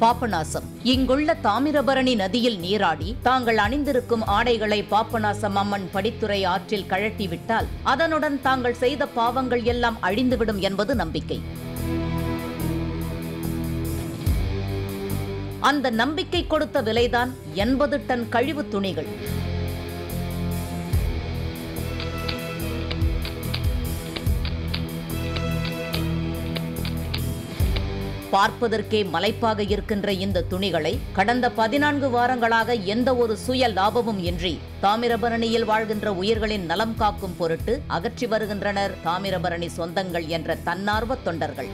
பாபநாசம். இங்குள்ள தாமிரபரணி நதியில் நீராடி தாங்கள் அணிந்திருக்கும் ஆடைகளை பாபநாசம் அம்மன் படித்துறை ஆற்றில் கழட்டிவிட்டால் அதனுடன் தாங்கள் செய்த பாவங்கள் எல்லாம் அழிந்துவிடும் என்பது நம்பிக்கை. அந்த நம்பிக்கை கொடுத்த விலைதான் 80 டன் கழிவு துணிகள். பார்ப்பதற்கே மலைப்பாக இருக்கின்ற இந்த துணிகளை கடந்த 14 வாரங்களாக எந்த ஒரு சுய லாபமும் இன்றி தாமிரபரணியில் வாழ்கின்ற உயிர்களின் நலம் காக்கும் பொருட்டு அகற்றி வருகின்றனர் தாமிரபரணி சொந்தங்கள் என்ற தன்னார்வ தொண்டர்கள்.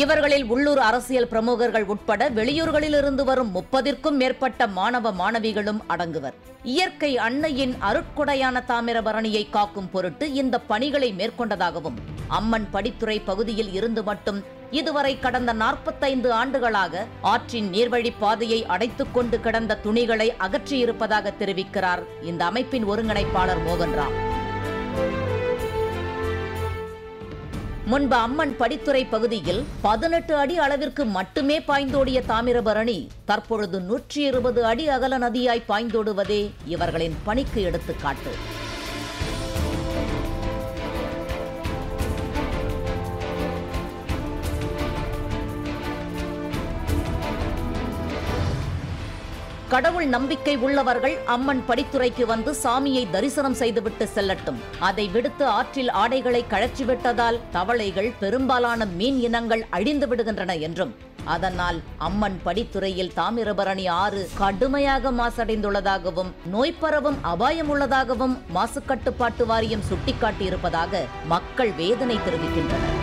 இவர்களில் உள்ளூர் அரசியல் பிரமுகர்கள் உட்பட வெளியூர்களிலிருந்து வரும் 30ற்கும் மேற்பட்ட மாணவ மாணவிகளும் அடங்குவர். இயற்கை அன்னையின் அருட்கொடையான தாமிரபரணியை காக்கும் பொருட்டு இந்த பணிகளை மேற்கொண்டதாகவும் அம்மன் படித்துறை பகுதியில் இருந்து மட்டும் இதுவரை கடந்த 45 ஆண்டுகளாக ஆற்றின் நீர்வழி பாதையை அடைத்துக் கொண்டு கிடந்த துணிகளை அகற்றியிருப்பதாக தெரிவிக்கிறார் இந்த அமைப்பின் ஒருங்கிணைப்பாளர் மோகன்ராம். முன்பு அம்மன் படித்துறை பகுதியில் 18 அடி அளவிற்கு மட்டுமே பாய்ந்தோடிய தாமிரபரணி தற்பொழுது 120 அடி அகல நதியாய் பாய்ந்தோடுவதே இவர்களின் பணிக்கு எடுத்துக்காட்டு. கடவுள் நம்பிக்கை உள்ளவர்கள் அம்மன் படித்துறைக்கு வந்து சாமியை தரிசனம் செய்துவிட்டு செல்லட்டும். அதை விடுத்து ஆற்றில் ஆடைகளை கழற்றிவிட்டதால் தவளைகள், பெரும்பாலான மீன் இனங்கள் அழிந்து விடுகின்றன என்றும் அதனால் அம்மன் படித்துறையில் தாமிரபரணி ஆறு கடுமையாக மாசடைந்துள்ளதாகவும் நோய் பரவும் அபாயம் உள்ளதாகவும் மாசு கட்டுப்பாட்டு வாரியம் சுட்டிக்காட்டியிருப்பதாக மக்கள் வேதனை தெரிவிக்கின்றனர்.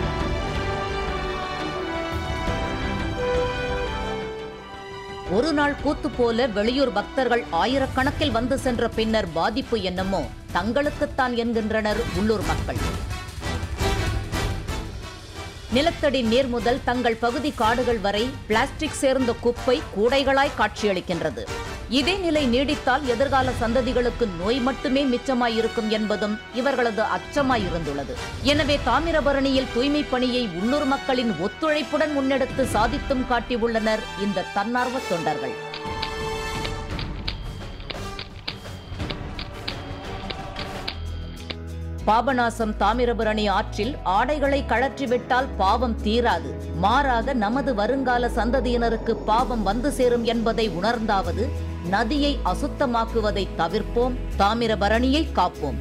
ஒரு நாள் கூத்து போல வெளியூர் பக்தர்கள் ஆயிரக்கணக்கில் வந்து சென்ற பின்னர் பாதிப்பு என்னமோ தங்களுக்குத்தான் என்கின்றனர் உள்ளூர் மக்கள். நிலத்தடி நீர் முதல் தங்கள் பகுதி காடுகள் வரை பிளாஸ்டிக் சேர்ந்த குப்பை கூடைகளாய் காட்சியளிக்கின்றது. இதே நிலை நீடித்தால் எதிர்கால சந்ததிகளுக்கு நோய் மட்டுமே மிச்சமாயிருக்கும் என்பதும் இவர்களது அச்சமாயிருந்துள்ளது. எனவே தாமிரபரணியில் தூய்மை பணியை உள்ளூர் மக்களின் ஒத்துழைப்புடன் முன்னெடுத்து சாதித்தும் காட்டியுள்ளனர் இந்த தன்னார்வ தொண்டர்கள். பாபநாசம் தாமிரபரணி ஆற்றில் ஆடைகளை கழற்றிவிட்டால் பாவம் தீராது, மாறாக நமது வருங்கால சந்ததியினருக்கு பாவம் வந்து சேரும் என்பதை உணர்ந்தாவது நதியை அசுத்தமாக்குவதை தவிர்ப்போம், தாமிரபரணியை காப்போம்.